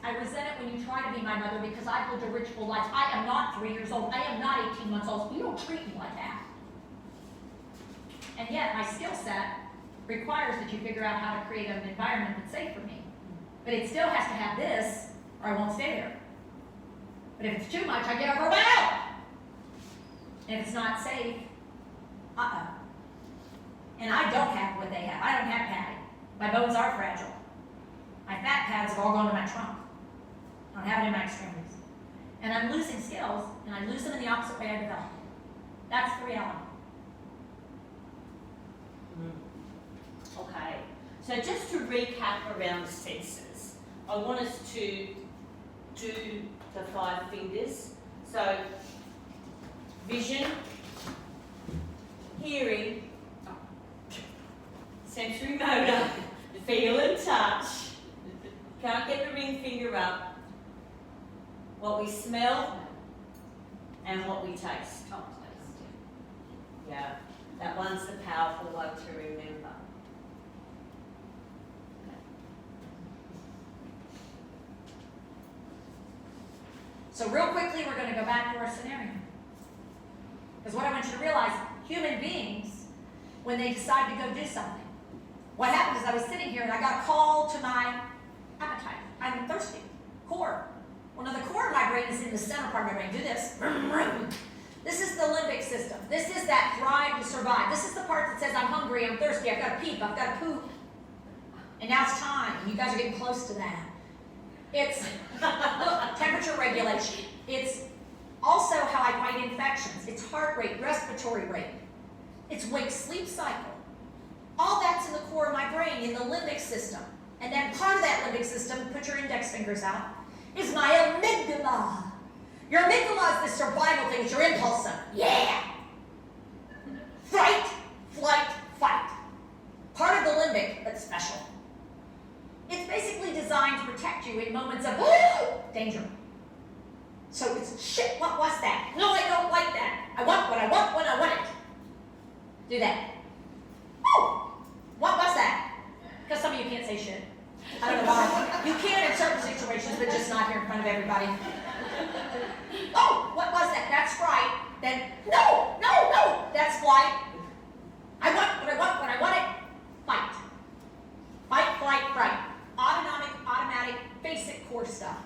I resent it when you try to be my mother because I've lived a rich, full life. I am not 3 years old. I am not 18 months old. You don't treat me like that. And yet, my skill set requires that you figure out how to create an environment that's safe for me. But it still has to have this, or I won't stay there. But if it's too much, I get overwhelmed. And if it's not safe, And I don't have what they have. I don't have padding. My bones are fragile. My fat pads have all gone to my trunk. I don't have it in my extremities. And I'm losing skills, and I lose them in the opposite way I develop. That's the reality. Okay, so just to recap around the senses, I want us to do the 5 fingers. So, vision, hearing, sensory motor, feel and touch, can't get the ring finger up, what we smell, and what we taste. Yeah, that one's the powerful one to remember. So real quickly, we're going to go back to our scenario. Because what I want you to realize, human beings, when they decide to go do something, what happened is I was sitting here and I got a call to my appetite. I'm thirsty. Core. Well, now the core of my brain is in the center part of my brain. Do this. This is the limbic system. This is that thrive to survive. This is the part that says I'm hungry, I'm thirsty, I've got to peep, I've got to poop. And now it's time. You guys are getting close to that. It's temperature regulation. It's also how I fight infections. It's heart rate, respiratory rate. It's wake-sleep cycle. All that's in the core of my brain, in the limbic system. And then part of that limbic system, put your index fingers out, is my amygdala. Your amygdala is the survival thing. It's your impulse center. Yeah! Fright, flight, fight. Part of the limbic, but special. It's basically designed to protect you in moments of danger. So it's, shit, what was that? No, I don't like that. I want what I want when I want it. Do that. Oh, what was that? Because some of you can't say shit. I don't know why. You can in certain situations, but just not here in front of everybody. Oh, what was that? That's fright. Then, no, that's flight. I want what I want when I want it. Fight. Fight, flight, fright. Automatic, basic core stuff.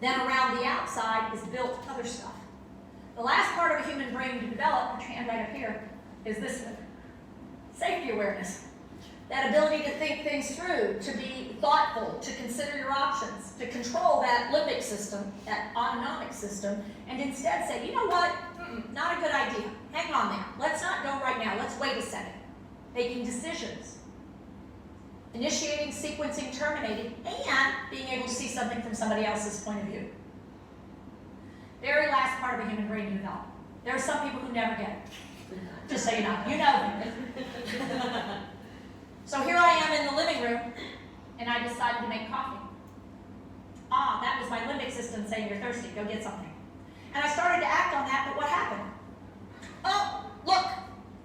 Then around the outside is built other stuff. The last part of a human brain to develop, put your hand right up here, is this one. Safety awareness. That ability to think things through, to be thoughtful, to consider your options, to control that limbic system, that autonomic system, and instead say, you know what, not a good idea. Hang on there. Let's not go right now. Let's wait a second. Making decisions. Initiating, sequencing, terminating, and being able to see something from somebody else's point of view. Very last part of a human brain to develop. There are some people who never get it. Just so you know. You know them. So here I am in the living room, and I decided to make coffee. That was my limbic system saying, you're thirsty, go get something. And I started to act on that, but what happened? Oh, look,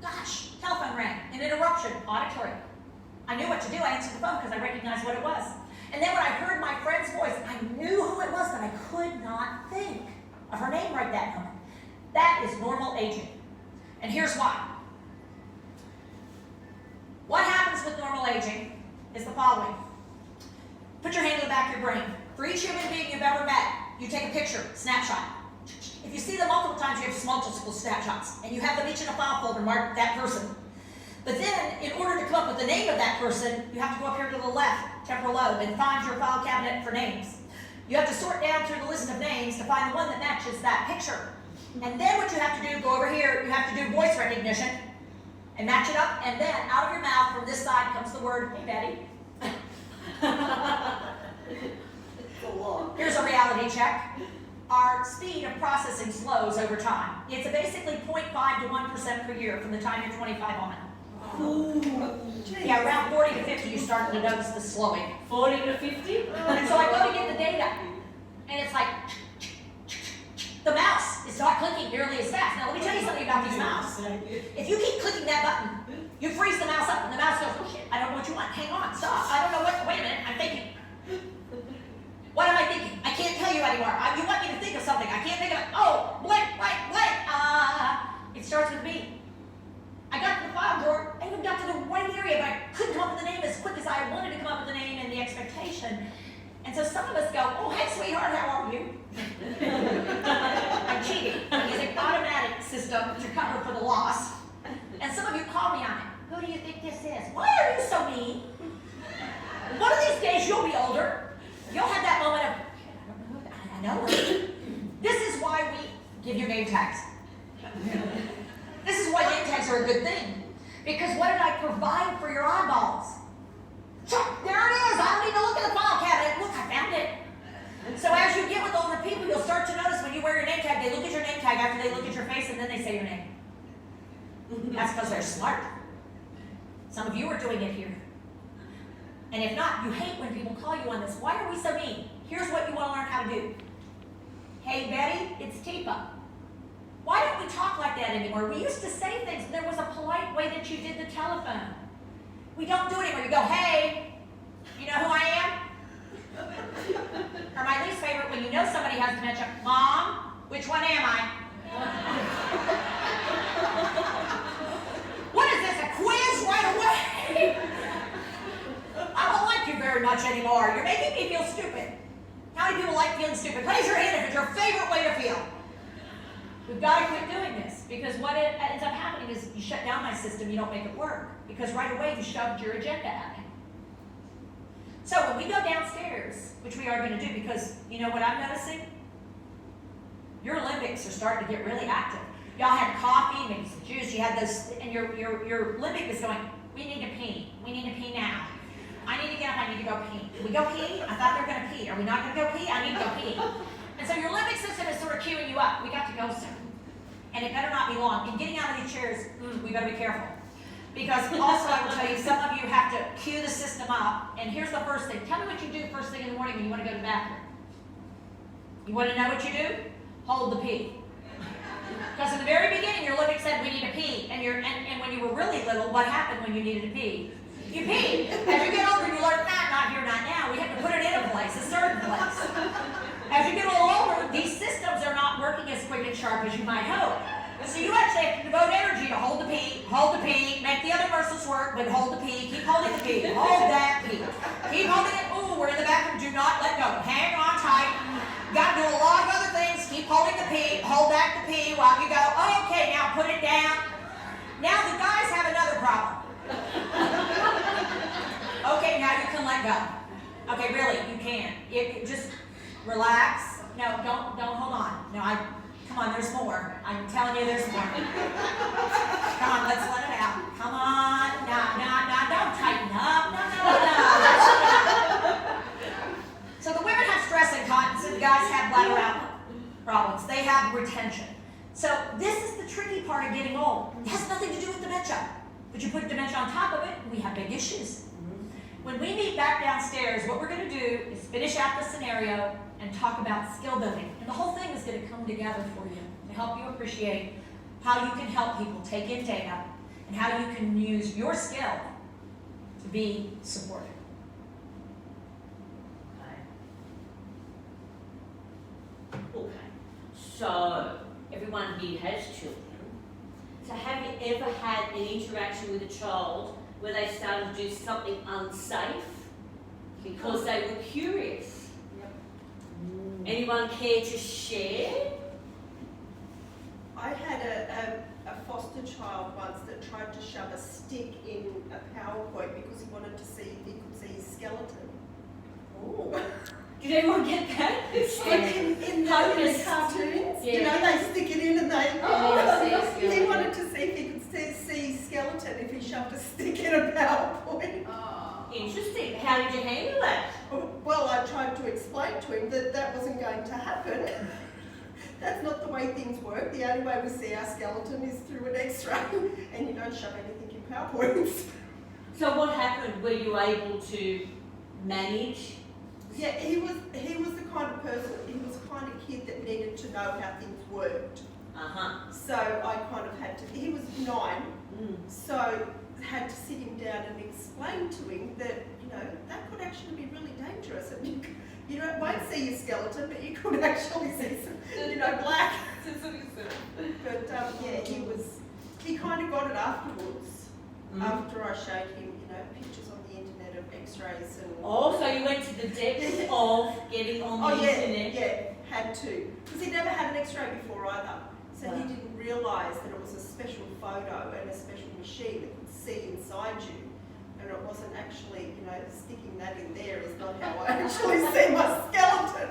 gosh, telephone rang, an interruption, auditory. I knew what to do. I answered the phone because I recognized what it was. And then when I heard my friend's voice, I knew who it was, but I could not think of her name right that moment. That is normal aging. And here's why. What happens with normal aging is the following. Put your hand in the back of your brain. For each human being you've ever met, you take a picture, snapshot. If you see them multiple times, you have multiple snapshots. And you have them each in a file folder, mark that person. But then, in order to come up with the name of that person, you have to go up here to the left, temporal lobe, and find your file cabinet for names. You have to sort down through the list of names to find the one that matches that picture. And then what you have to do, go over here, you have to do voice recognition, and match it up, and then out of your mouth from this side comes the word, hey Betty. Here's a reality check. Our speed of processing slows over time. It's basically 0.5 to 1% per year from the time you're 25 on. Yeah, around 40 to 50 you start to notice the slowing. 40 to 50? And so I go to get the data, and it's like, the mouse is not clicking nearly as fast. Now let me tell you something about these mouse. If you keep clicking that button, you freeze the mouse up, and the mouse goes, oh shit, I don't know what you want. Hang on, stop. I don't know what, wait a minute, I'm thinking. conversation. And so some of us go, oh, hey, sweetheart, how are you? I'm cheating. I'm using automatic system to cover for the loss. And some of you call me on it. Who do you think this is? Why are you so mean? One of these days you'll be older. You'll have that moment of, I know her. This is why we give you name tags. This is why name tags are a good thing. Because what did I provide for your eyeballs? There it is. I don't need to look in the file cabinet. Look, I found it. So as you get with older people, you'll start to notice when you wear your name tag, they look at your name tag after they look at your face and then they say your name. That's because they're smart. Some of you are doing it here. And if not, you hate when people call you on this. Why are we so mean? Here's what you want to learn how to do. Hey, Betty, it's Teepa. Why don't we talk like that anymore? We used to say things. There was a polite way that you did the telephone. We don't do it anymore. You go, hey, you know who I am? Or my least favorite, when you know somebody has dementia, Mom, which one am I? What is this, a quiz right away? I don't like you very much anymore. You're making me feel stupid. How many people like feeling stupid? Raise your hand if it's your favorite way to feel. We've got to quit doing this, because what it ends up happening is you shut down my system, you don't make it work, because right away you shoved your agenda at me. So when we go downstairs, which we are going to do, because you know what I'm noticing? Your limbics are starting to get really active. Y'all had coffee, maybe some juice, you had those, and your limbic is going, we need to pee. We need to pee now. I need to get up, I need to go pee. Did we go pee? I thought they were going to pee. Are we not going to go pee? I need to go pee. And so your limbic system is sort of queuing you up. We got to go soon. And it better not be long. In getting out of these chairs, we better be careful. Because also I will tell you, some of you have to cue the system up. And here's the first thing. Tell me what you do first thing in the morning when you want to go to the bathroom. You want to know what you do? Hold the pee. Because in the very beginning, your limbic said, we need to pee. And when you were really little, what happened when you needed to pee? You pee. As you get older, you learn, not here, not now. We have to put it in a place, a certain place. As you get a little older, these systems are not working as quick and sharp as you might hope. So you actually have to devote energy to hold the pee, make the other muscles work, but hold the pee, keep holding the pee, hold that pee. Keep holding it, ooh, we're in the bathroom, do not let go. Hang on tight. Got to do a lot of other things, keep holding the pee, hold back the pee while you go, okay, now put it down. Now the guys have another problem. Okay, now you can let go. Okay, really, you can. Just relax. No, don't hold on. No, come on, there's more. I'm telling you there's more. Come on, let's let it out. Come on. No, don't tighten up. No. So the women have stress incontinence and the guys have bladder outlet problems. They have retention. So this is the tricky part of getting old. It has nothing to do with dementia. But you put dementia on top of it, we have big issues. When we meet back downstairs, what we're going to do is finish out the scenario and talk about skill building. And the whole thing is going to come together for you to help you appreciate how you can help people take in data and how you can use your skill to be supported. Okay. So, everyone here has children. So have you ever had an interaction with a child where they started to do something unsafe because they were curious? Yep. Anyone care to share? I had a foster child once that tried to shove a stick in a PowerPoint because he wanted to see if he could see his skeleton. Oh. Did everyone get that? Like in the cartoons, Yeah. you know, they stick it in and they, see he wanted to see if he could see skeleton if he shoved a stick in a PowerPoint. Interesting. How did you handle that? Well, I tried to explain to him that that wasn't going to happen. That's not the way things work. The only way we see our skeleton is through an X-ray, and you don't shove anything in PowerPoints. So what happened? Were you able to manage? Yeah, he was the kind of person, he was the kind of kid that needed to know how things worked. So I kind of had to, he was 9, so had to sit him down and explain to him that, you know, that could actually be really dangerous. And you won't see your skeleton, but you could actually see some, you know, black. But yeah, he kind of got it afterwards, after I showed him, you know, pictures on the internet of X-rays and. Oh, so you went to the depth of getting on the internet. Yeah, had to. Because he'd never had an X-ray before either. So he Right. didn't realise that it was a special photo and a special machine that could see inside you. And it wasn't actually, sticking that in there is not how I actually see my skeleton.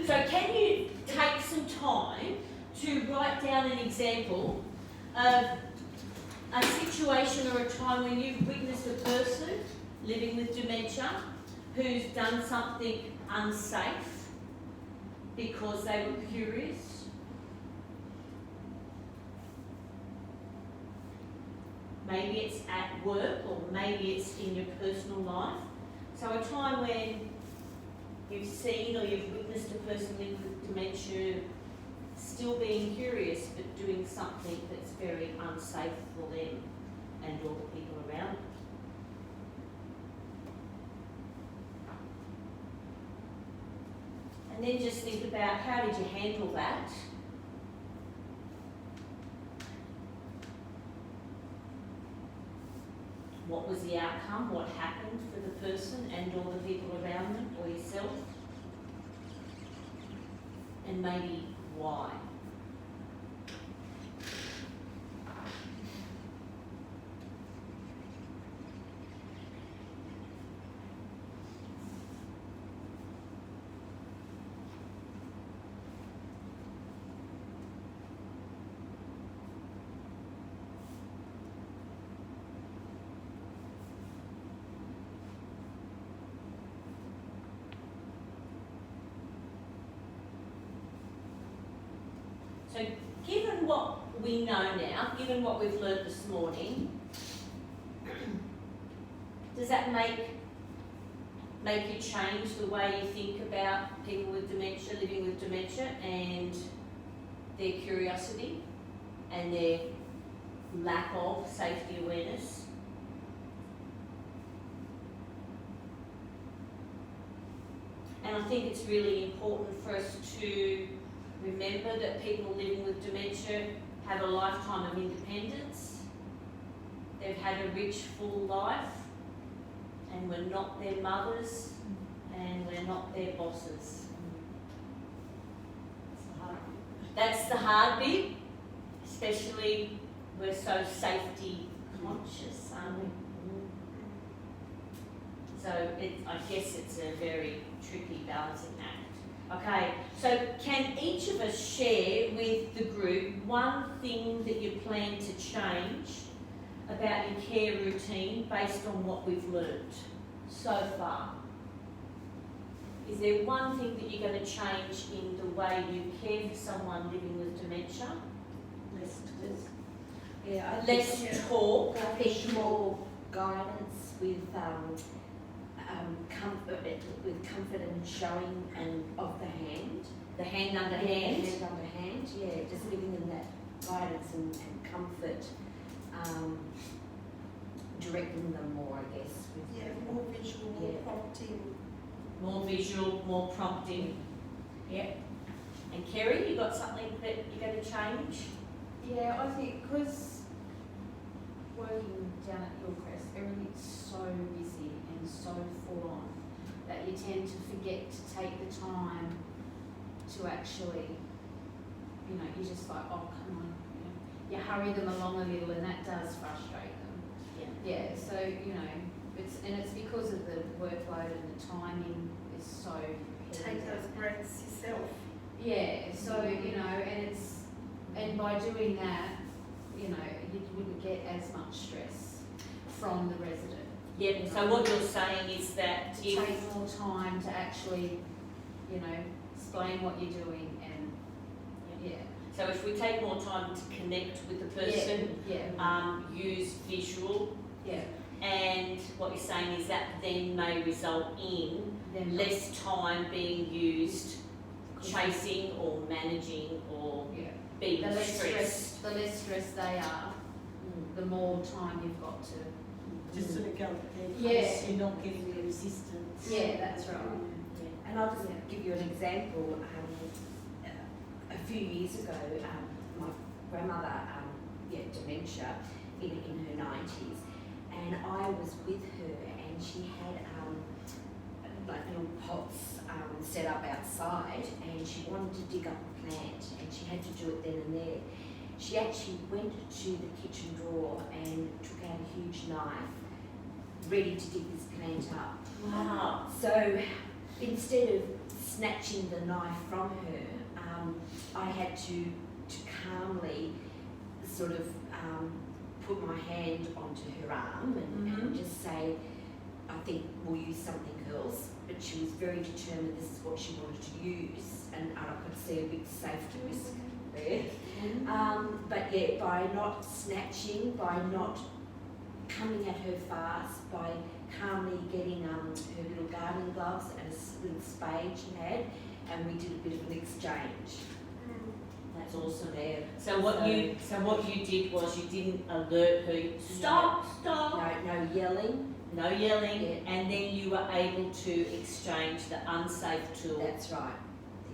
So can you take some time to write down an example of a situation or a time when you've witnessed a person living with dementia who's done something unsafe because they were curious? Maybe it's at work or maybe it's in your personal life. So a time when you've seen or you've witnessed a person living with dementia still being curious but doing something that's very unsafe for them and all the people around them. And then just think about how did you handle that? What was the outcome? What happened for the person and all the people around them or yourself? And maybe why? So given what we know now, given what we've learned this morning, does that make you change the way you think about people with dementia, living with dementia, and their curiosity and their lack of safety awareness? And I think it's really important for us to remember that people living with dementia have a lifetime of independence. They've had a rich, full life, and we're not their mothers, and we're not their bosses. That's the hard bit, especially we're so safety conscious, aren't we? So I guess it's a very tricky balancing act. Okay, so can each of us share with the group one thing that you plan to change about your care routine based on what we've learnt so far? Is there one thing that you're going to change in the way you care for someone living with dementia? Less talk. Yeah, Less talk. I think more guidance with comfort and showing and of the hand. The hand under Yeah, hand. hand under hand, yeah, just giving them that guidance and comfort, directing them more, I guess. With More visual, more Yeah. prompting. More visual, more prompting. Yep. And Kerry, you got something that you're going to change? Yeah, I think because working down at Hillcrest, everything's so busy and so full on that you tend to forget to take the time to actually, you're just like, oh, come on, you hurry them along a little and that does frustrate them. Yeah, so, it's because of the workload and the timing is so Take heavy. those breaths yourself. Yeah, so, and by doing that, you wouldn't get as much stress from the resident. Yep. So what you're saying is that To if take more time to actually, explain what you're doing and, yeah. so if we take more time to connect with the person, Yeah, use visual, yeah. and what you're saying is that then may result in Then less time being used chasing or managing or Yeah. being The less stressed. the less stressed they are, the more time you've got to. Just sort of go at their Yeah. pace, you're not getting the resistance. Yeah, that's right. And I'll just Yeah. give you an example. A few years ago, my grandmother, dementia, in her 90s, and I was with her, and she had like little pots set up outside, and she wanted to dig up a plant, and she had to do it then and there. She actually went to the kitchen drawer and took out a huge knife, ready to dig this plant up. Wow. So instead of snatching the knife from her, I had to calmly sort of put my hand onto her arm and just say, I think we'll use something else. But she was very determined this is what she wanted to use, and I could see a big safety risk there. But yeah, by not snatching, by not coming at her fast, by calmly getting her little gardening gloves and a little spade she had, and we did a bit of an exchange. That's awesome. There. So what you did was you didn't alert her. Stop. No yelling. No yelling, Yeah. and then you were able to exchange the unsafe tool. That's right.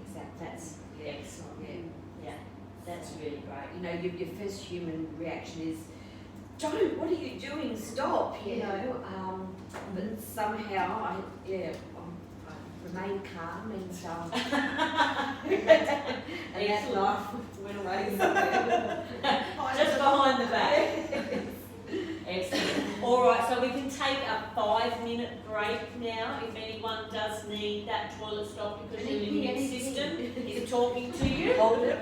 Exactly. That's excellent. Yeah. That's really great. You know, your first human reaction is, don't, what are you doing? Stop, you know. But somehow I remained calm and and that knife went away somewhere. Just behind the back. Excellent. All right, so we can take a 5-minute break now if anyone does need that toilet stop because your living system is talking to you. Hold it.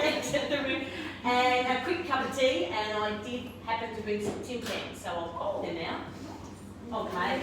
Exit the room. And a quick cup of tea, and I did happen to bring some Tim Tams, so I'll pop them out. Okay.